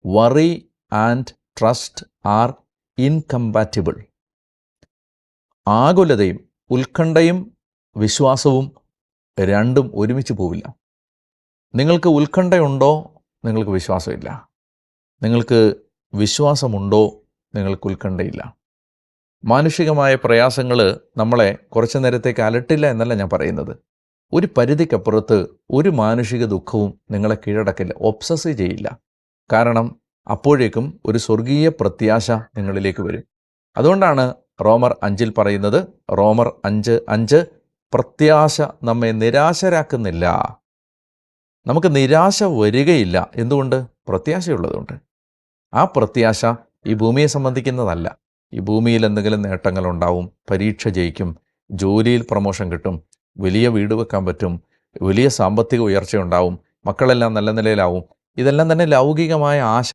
Worry and trust are incompatible. ആകുലതയും ഉത്കണ്ഠയും വിശ്വാസവും രണ്ടും ഒരുമിച്ച് പോവില്ല. നിങ്ങൾക്ക് ഉത്കണ്ഠയുണ്ടോ, നിങ്ങൾക്ക് വിശ്വാസമില്ല. നിങ്ങൾക്ക് വിശ്വാസമുണ്ടോ, നിങ്ങൾക്ക് ഉത്കണ്ഠയില്ല. മാനുഷികമായ പ്രയാസങ്ങൾ നമ്മളെ കുറച്ചു നേരത്തേക്ക് അലട്ടില്ല എന്നല്ല ഞാൻ പറയുന്നത്. ഒരു പരിധിക്കപ്പുറത്ത് ഒരു മാനുഷിക ദുഃഖവും നിങ്ങളെ കീഴടക്കില്ല, ഒബ്സസ് ചെയ്യില്ല. കാരണം അപ്പോഴേക്കും ഒരു സ്വർഗീയ പ്രത്യാശ നിങ്ങളിലേക്ക് വരും. അതുകൊണ്ടാണ് റോമർ 5 പറയുന്നത്, റോമർ 5:5, പ്രത്യാശ നമ്മെ നിരാശരാക്കുന്നില്ല. നമുക്ക് നിരാശ വരികയില്ല. എന്തുകൊണ്ട്? പ്രത്യാശയുള്ളതുകൊണ്ട്. ആ പ്രത്യാശ ഈ ഭൂമിയെ സംബന്ധിക്കുന്നതല്ല. ഈ ഭൂമിയിൽ എന്തെങ്കിലും നേട്ടങ്ങളുണ്ടാവും, പരീക്ഷ ജയിക്കും, ജോലിയിൽ പ്രമോഷൻ കിട്ടും, വലിയ വീട് വെക്കാൻ പറ്റും, വലിയ സാമ്പത്തിക ഉയർച്ചയുണ്ടാവും, മക്കളെല്ലാം നല്ല നിലയിലാവും. ഇതെല്ലാം തന്നെ ലൗകികമായ ആശ